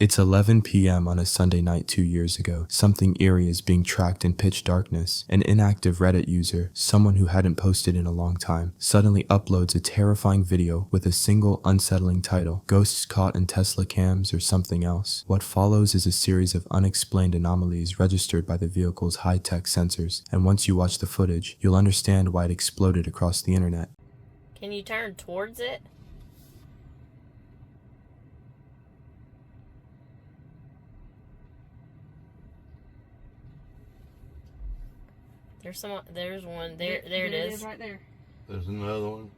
It's 11 p.m. on a Sunday night 2 years ago. Something eerie is being tracked in pitch darkness. An inactive Reddit user, someone who hadn't posted in a long time, suddenly uploads a terrifying video with a single unsettling title, "Ghosts Caught in Tesla Cams" or something else. What follows is a series of unexplained anomalies registered by the vehicle's high-tech sensors, and once you watch the footage, you'll understand why it exploded across the internet. Can you turn towards it? There's one. There it is. Right there. There's another one.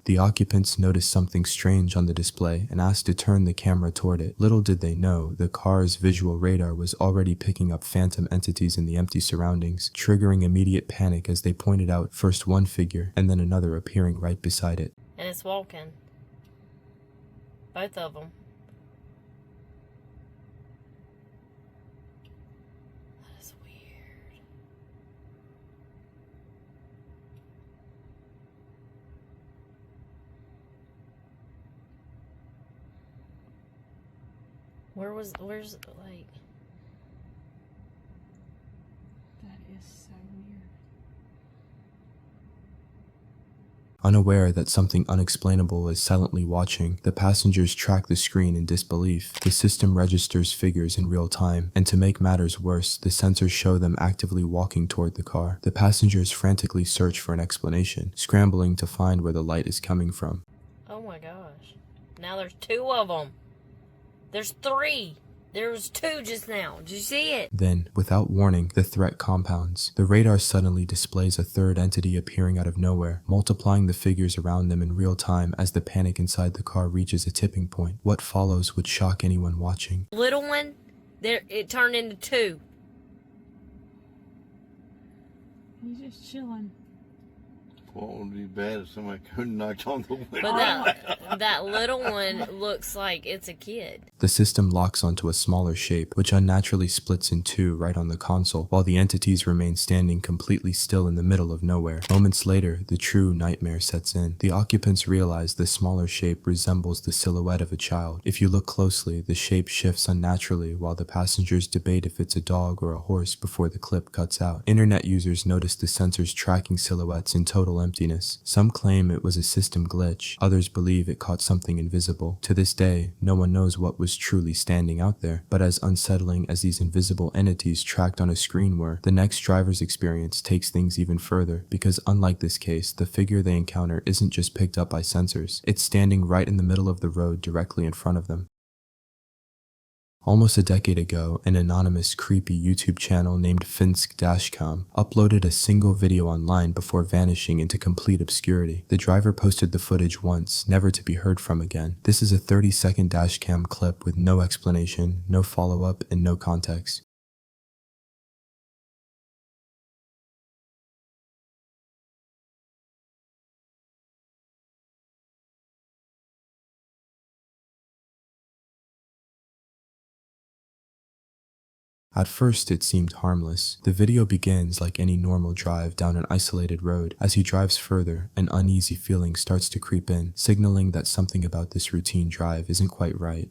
The occupants noticed something strange on the display and asked to turn the camera toward it. Little did they know, the car's visual radar was already picking up phantom entities in the empty surroundings, triggering immediate panic as they pointed out first one figure and then another appearing right beside it. And it's walking. Both of them. That is weird. Where's like... That is so weird. Unaware that something unexplainable is silently watching, the passengers track the screen in disbelief. The system registers figures in real time, and to make matters worse, the sensors show them actively walking toward the car. The passengers frantically search for an explanation, scrambling to find where the light is coming from. Oh my gosh. Now there's two of them. There's three. There was two just now. Did you see it? Then, without warning, the threat compounds. The radar suddenly displays a third entity appearing out of nowhere, multiplying the figures around them in real time as the panic inside the car reaches a tipping point. What follows would shock anyone watching. Little one, it turned into two. He's just chilling. What would be bad if somebody could knock on the window? But that little one looks like it's a kid. The system locks onto a smaller shape, which unnaturally splits in two right on the console, while the entities remain standing completely still in the middle of nowhere. Moments later, the true nightmare sets in. The occupants realize the smaller shape resembles the silhouette of a child. If you look closely, the shape shifts unnaturally while the passengers debate if it's a dog or a horse before the clip cuts out. Internet users notice the sensors tracking silhouettes in total emptiness. Some claim it was a system glitch. Others believe it caught something invisible. To this day, no one knows what was truly standing out there, but as unsettling as these invisible entities tracked on a screen were, the next driver's experience takes things even further, because unlike this case, the figure they encounter isn't just picked up by sensors, it's standing right in the middle of the road directly in front of them. Almost a decade ago, an anonymous, creepy YouTube channel named Finsk Dashcam uploaded a single video online before vanishing into complete obscurity. The driver posted the footage once, never to be heard from again. This is a 30-second dashcam clip with no explanation, no follow-up, and no context. At first, it seemed harmless. The video begins like any normal drive down an isolated road. As he drives further, an uneasy feeling starts to creep in, signaling that something about this routine drive isn't quite right.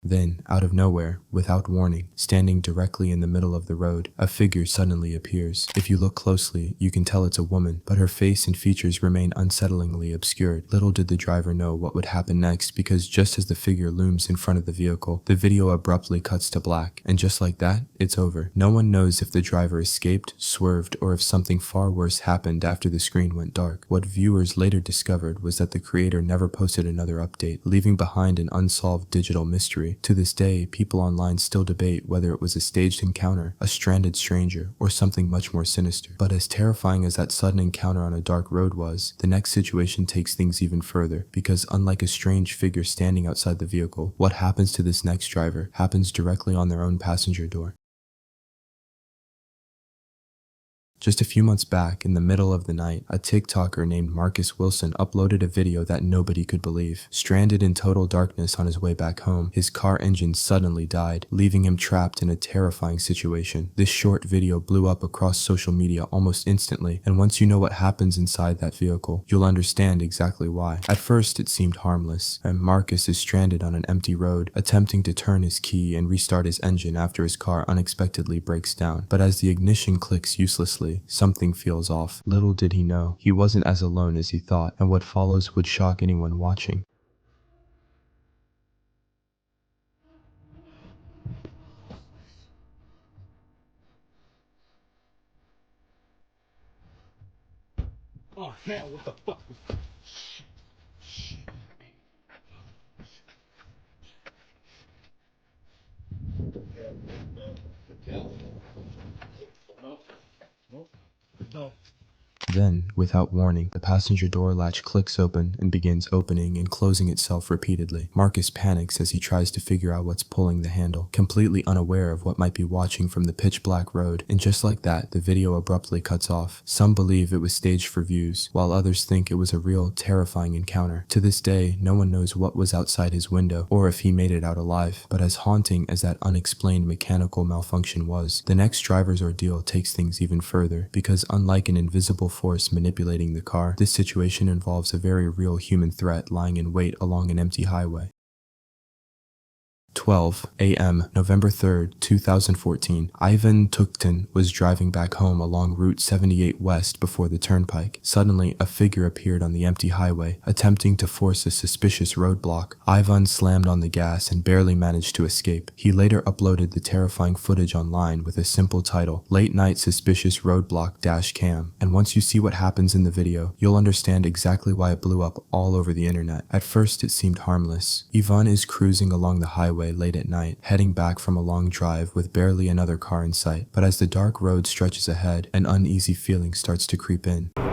Then, out of nowhere, without warning, standing directly in the middle of the road, a figure suddenly appears. If you look closely, you can tell it's a woman, but her face and features remain unsettlingly obscured. Little did the driver know what would happen next, because just as the figure looms in front of the vehicle, the video abruptly cuts to black, and just like that, it's over. No one knows if the driver escaped, swerved, or if something far worse happened after the screen went dark. What viewers later discovered was that the creator never posted another update, leaving behind an unsolved digital mystery. To this day, people online still debate whether it was a staged encounter, a stranded stranger, or something much more sinister. But as terrifying as that sudden encounter on a dark road was, the next situation takes things even further, because unlike a strange figure standing outside the vehicle, what happens to this next driver happens directly on their own passenger door. Just a few months back, in the middle of the night, a TikToker named Marcus Wilson uploaded a video that nobody could believe. Stranded in total darkness on his way back home, his car engine suddenly died, leaving him trapped in a terrifying situation. This short video blew up across social media almost instantly, and once you know what happens inside that vehicle, you'll understand exactly why. At first, it seemed harmless, and Marcus is stranded on an empty road, attempting to turn his key and restart his engine after his car unexpectedly breaks down. But as the ignition clicks uselessly, something feels off. Little did he know, he wasn't as alone as he thought, and what follows would shock anyone watching. Oh man, what the fuck? No. Then, without warning, the passenger door latch clicks open and begins opening and closing itself repeatedly. Marcus panics as he tries to figure out what's pulling the handle, completely unaware of what might be watching from the pitch-black road, and just like that, the video abruptly cuts off. Some believe it was staged for views, while others think it was a real, terrifying encounter. To this day, no one knows what was outside his window, or if he made it out alive. But as haunting as that unexplained mechanical malfunction was, the next driver's ordeal takes things even further, because unlike an invisible force manipulating the car, this situation involves a very real human threat lying in wait along an empty highway. 12 a.m. November 3rd, 2014. Ivan Tuktin was driving back home along Route 78 West before the turnpike. Suddenly, a figure appeared on the empty highway, attempting to force a suspicious roadblock. Ivan slammed on the gas and barely managed to escape. He later uploaded the terrifying footage online with a simple title, Late Night Suspicious Roadblock Dash Cam. And once you see what happens in the video, you'll understand exactly why it blew up all over the internet. At first, it seemed harmless. Ivan is cruising along the highway late at night, heading back from a long drive with barely another car in sight. But as the dark road stretches ahead, an uneasy feeling starts to creep in. Whoa,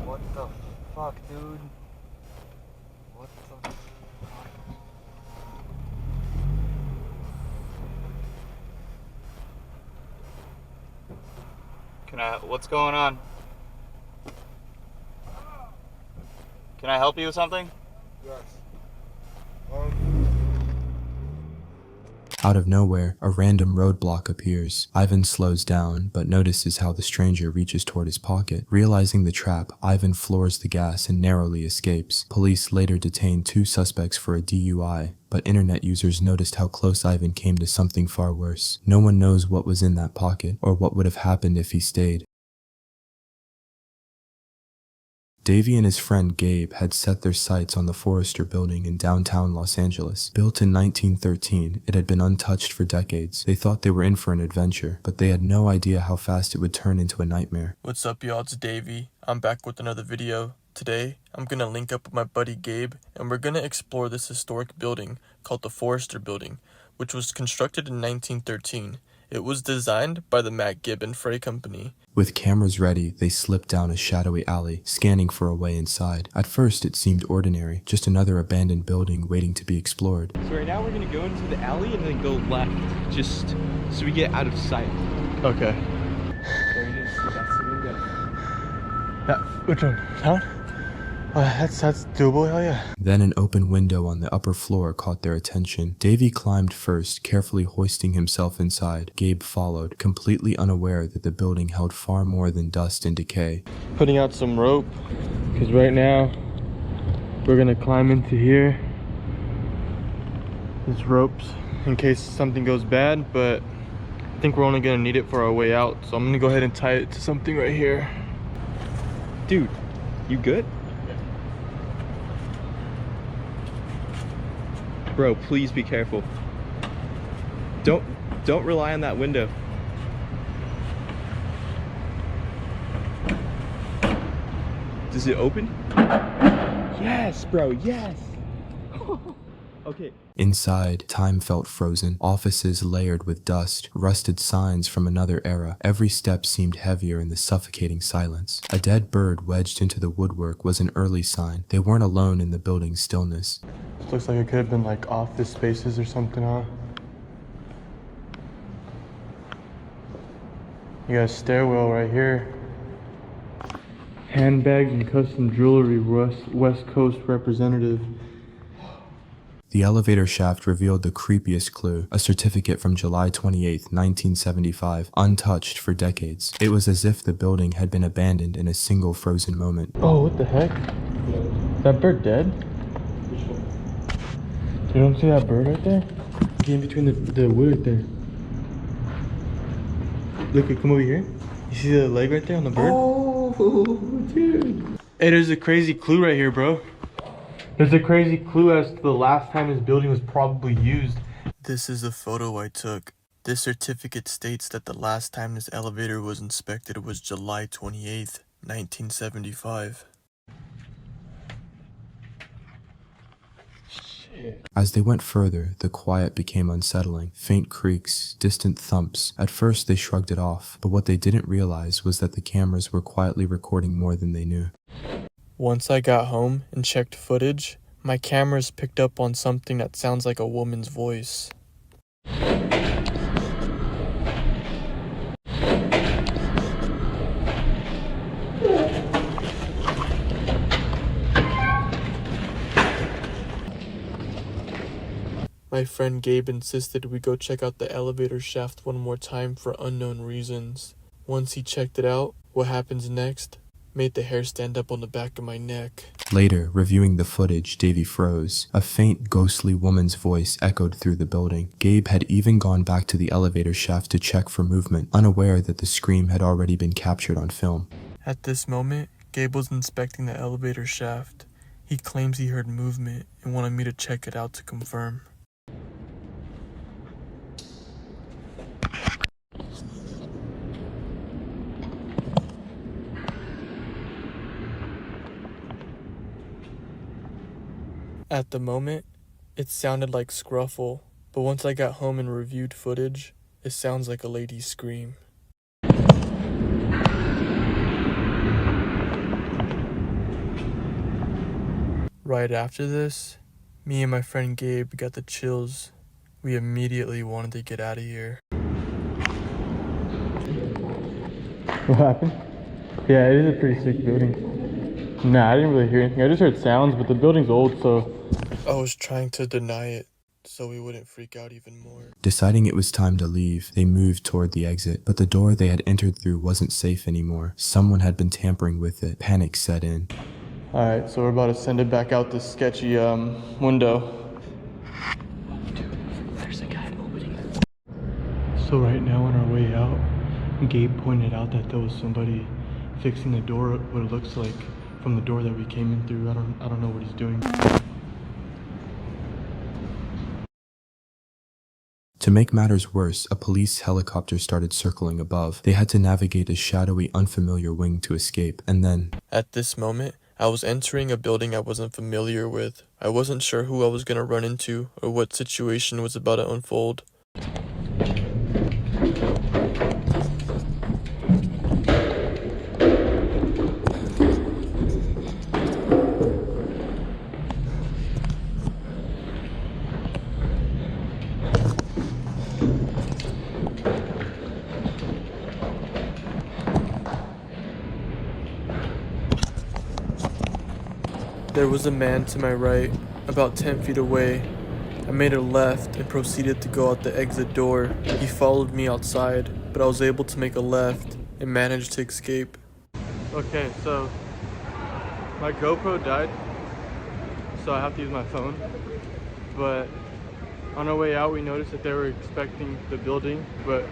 what the fuck, dude? What the What's going on? Can I help you with something? Yes. Out of nowhere, a random roadblock appears. Ivan slows down, but notices how the stranger reaches toward his pocket. Realizing the trap, Ivan floors the gas and narrowly escapes. Police later detain 2 suspects for a DUI, but internet users noticed how close Ivan came to something far worse. No one knows what was in that pocket, or what would have happened if he stayed. Davey and his friend Gabe had set their sights on the Forrester Building in downtown Los Angeles. Built in 1913, it had been untouched for decades. They thought they were in for an adventure, but they had no idea how fast it would turn into a nightmare. What's up, y'all? It's Davey. I'm back with another video. Today, I'm gonna link up with my buddy Gabe, and we're gonna explore this historic building called the Forrester Building, which was constructed in 1913. It was designed by the Mac Gibbon Freight Company. With cameras ready, they slipped down a shadowy alley, scanning for a way inside. At first, it seemed ordinary, just another abandoned building waiting to be explored. So right now we're gonna go into the alley and then go left, just so we get out of sight. Okay. There it is. That's the window. Which one? Down? That's doable, hell yeah. Then an open window on the upper floor caught their attention. Davey climbed first, carefully hoisting himself inside. Gabe followed, completely unaware that the building held far more than dust and decay. Putting out some rope, because right now we're gonna climb into here. There's ropes in case something goes bad, but I think we're only gonna need it for our way out. So I'm gonna go ahead and tie it to something right here. Dude, you good? Bro, please be careful. Don't rely on that window. Does it open? Yes, bro, yes. Okay. Inside, time felt frozen. Offices layered with dust, rusted signs from another era. Every step seemed heavier in the suffocating silence. A dead bird wedged into the woodwork was an early sign. They weren't alone in the building's stillness. This looks like it could have been like office spaces or something, huh? You got a stairwell right here. Handbags and custom jewelry, West Coast representative. The elevator shaft revealed the creepiest clue, a certificate from July 28, 1975, untouched for decades. It was as if the building had been abandoned in a single frozen moment. Oh, what the heck? Is that bird dead? You don't see that bird right there? In between the wood right there. Look, come over here. You see the leg right there on the bird? Oh, dude. Hey, there's a crazy clue right here, bro. There's a crazy clue as to the last time this building was probably used. This is a photo I took. This certificate states that the last time this elevator was inspected was July 28th, 1975. As they went further, the quiet became unsettling. Faint creaks, distant thumps. At first they shrugged it off, but what they didn't realize was that the cameras were quietly recording more than they knew. Once I got home and checked footage, my cameras picked up on something that sounds like a woman's voice. My friend Gabe insisted we go check out the elevator shaft one more time for unknown reasons. Once he checked it out, what happens next made the hair stand up on the back of my neck. Later, reviewing the footage, Davey froze. A faint, ghostly woman's voice echoed through the building. Gabe had even gone back to the elevator shaft to check for movement, unaware that the scream had already been captured on film. At this moment, Gabe was inspecting the elevator shaft. He claims he heard movement and wanted me to check it out to confirm. At the moment, it sounded like Scruffle, but once I got home and reviewed footage, it sounds like a lady's scream. Right after this, me and my friend Gabe got the chills. We immediately wanted to get out of here. What happened? Yeah, it is a pretty sick building. Nah, I didn't really hear anything. I just heard sounds, but the building's old, so... I was trying to deny it, so we wouldn't freak out even more. Deciding it was time to leave, they moved toward the exit, but the door they had entered through wasn't safe anymore. Someone had been tampering with it. Panic set in. Alright, so we're about to send it back out this sketchy, window. Dude, there's a guy opening it. So right now on our way out, Gabe pointed out that there was somebody fixing the door, what it looks like, from the door that we came in through. I don't know what he's doing. To make matters worse, a police helicopter started circling above. They had to navigate a shadowy, unfamiliar wing to escape, and then... At this moment, I was entering a building I wasn't familiar with. I wasn't sure who I was going to run into or what situation was about to unfold. There was a man to my right, about 10 feet away. I made a left and proceeded to go out the exit door. He followed me outside, but I was able to make a left and managed to escape. Okay, so my GoPro died, so I have to use my phone. But on our way out, we noticed that they were inspecting the building, but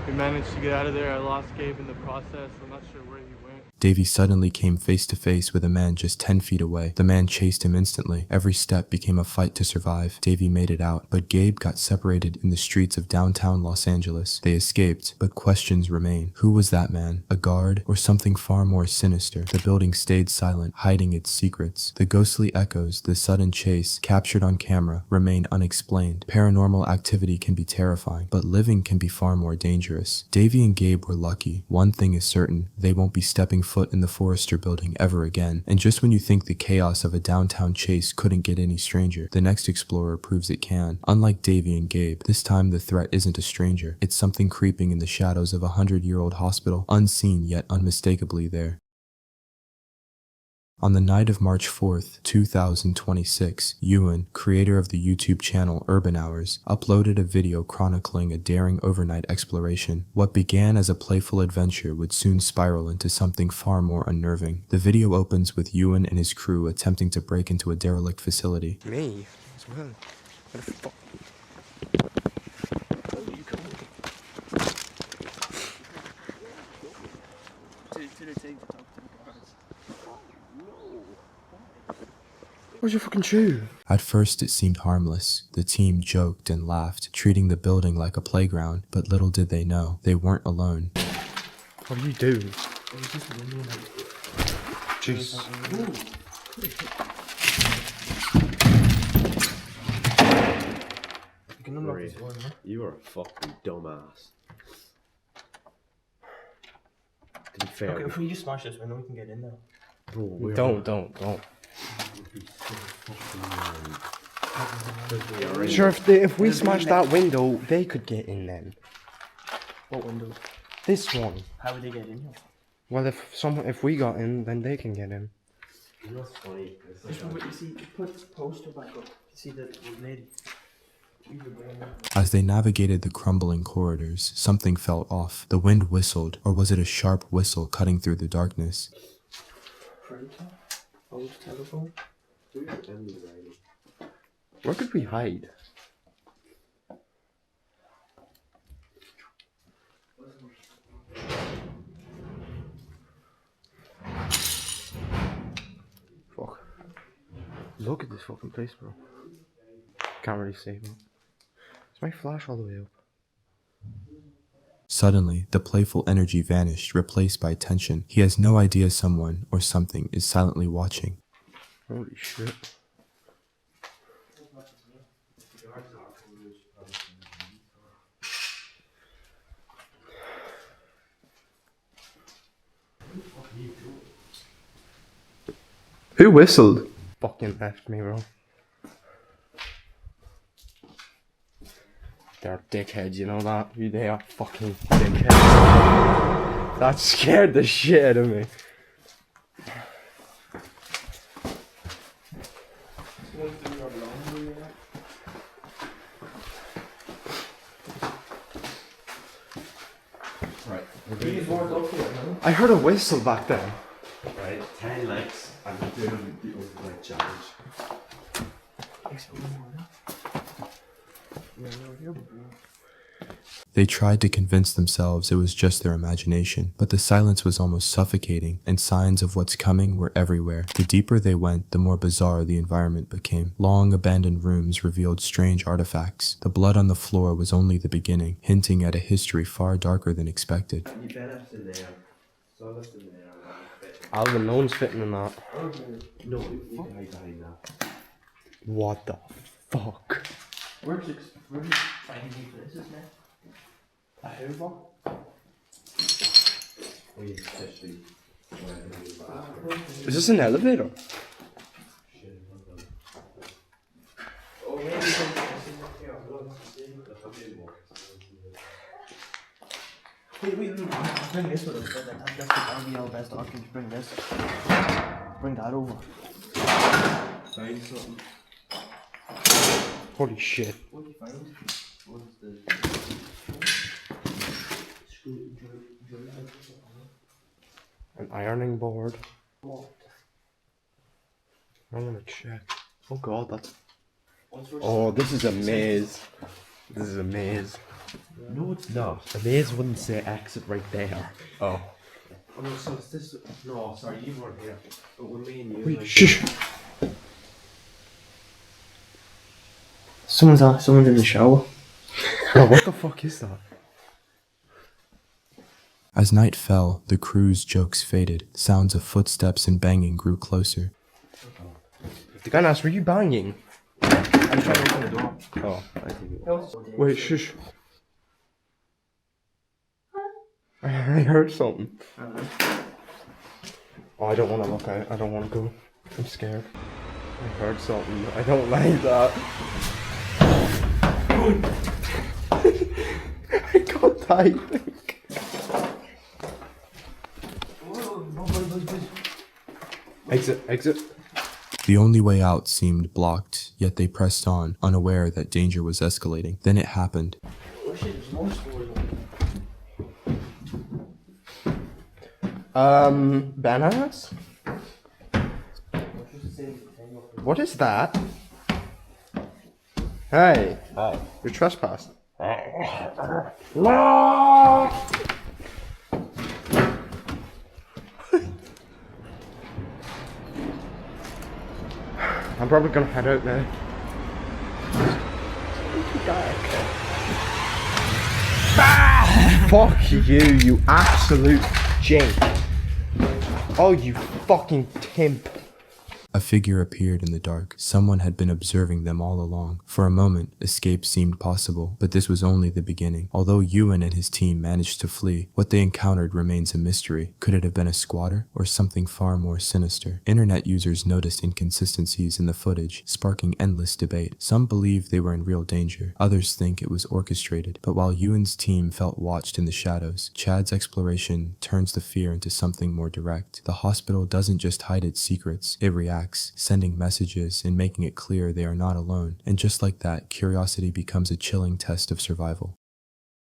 we managed to get out of there. I lost Gabe in the process. I'm not sure where he went. Davey suddenly came face to face with a man just 10 feet away. The man chased him instantly. Every step became a fight to survive. Davey made it out, but Gabe got separated in the streets of downtown Los Angeles. They escaped, but questions remain. Who was that man? A guard or something far more sinister? The building stayed silent, hiding its secrets. The ghostly echoes, the sudden chase, captured on camera, remain unexplained. Paranormal activity can be terrifying, but living can be far more dangerous. dangerous. Davy and Gabe were lucky. One thing is certain, they won't be stepping foot in the Forrester building ever again. And just when you think the chaos of a downtown chase couldn't get any stranger, the next explorer proves it can. Unlike Davy and Gabe, this time the threat isn't a stranger. It's something creeping in the shadows of a 100-year-old hospital, unseen yet unmistakably there. On the night of March 4th, 2026, Ewan, creator of the YouTube channel Urban Hours, uploaded a video chronicling a daring overnight exploration. What began as a playful adventure would soon spiral into something far more unnerving. The video opens with Ewan and his crew attempting to break into a derelict facility. Me as well. What the fuck? Where's your fucking shoe? At first it seemed harmless. The team joked and laughed, treating the building like a playground, but little did they know, they weren't alone. What are you doing? Jeez. You are a fucking dumbass. To be fair, Okay, if we just smash this window, we can get in there. bro, Don't. Already. Sure, if we smash that window, they could get in then. What window? This one. How would they get in here? Well, if we got in, then they can get in. You know what's funny? This one, but you see, put the poster back up. You see the lady? As they navigated the crumbling corridors, something felt off. The wind whistled, or was it a sharp whistle cutting through the darkness? Printer? Old telephone? Where could we hide? Fuck. Look at this fucking place, bro. Can't really see, bro. Is my flash all the way up? Suddenly, the playful energy vanished, replaced by tension. He has no idea someone or something is silently watching. Holy shit. Who whistled? Fucking left me, bro. They're dickheads, you know that? They are fucking dickheads. That scared the shit out of me. Right. I heard a whistle back there. Right. 10 legs. I'm doing the overnight challenge. They tried to convince themselves it was just their imagination, but the silence was almost suffocating, and signs of what's coming were everywhere. The deeper they went, the more bizarre the environment became. Long abandoned rooms revealed strange artifacts. The blood on the floor was only the beginning, hinting at a history far darker than expected. You better in there. So that's in there. Alvin, no one's fitting in that. No, you can hide behind that. What the fuck? Where's finding new places now? A Hoover? We especially Is this an elevator? Oh, maybe we can Wait, bring this with us. That'll be our best option. Bring this. Bring that over. find something. Holy shit. What did you find? What is the screw drill? An ironing board. What? I'm gonna check. Oh god, that's... What's for Oh, this is a maze. This is a maze. No, it's not. A maze wouldn't say exit right there. Oh. Oh no, so it's this. No, sorry, you weren't here. But when me and you. Wait, like, shush! Someone's in the shower. Oh, what the fuck is that? As night fell, the crew's jokes faded. Sounds of footsteps and banging grew closer. The guy asked, were you banging? I'm trying to open the door. Oh, I think it was. Wait, shush. I heard something. Oh, I don't want to look out. I don't want to go. I'm scared. I heard something. I don't like that. I got that. Exit, exit. The only way out seemed blocked, yet they pressed on, unaware that danger was escalating. Then it happened. Oh shit, there's more stories. Bananas? What is that? Hey. Hi. You're trespassing. No! I'm probably gonna head out now. Fuck you, you absolute jink. Oh, you fucking timp. A figure appeared in the dark. Someone had been observing them all along. For a moment, escape seemed possible, but this was only the beginning. Although Ewan and his team managed to flee, what they encountered remains a mystery. Could it have been a squatter, or something far more sinister? Internet users noticed inconsistencies in the footage, sparking endless debate. Some believe they were in real danger. Others think it was orchestrated. But while Ewan's team felt watched in the shadows, Chad's exploration turns the fear into something more direct. The hospital doesn't just hide its secrets, it reacts, sending messages and making it clear they are not alone. And just like that, curiosity becomes a chilling test of survival.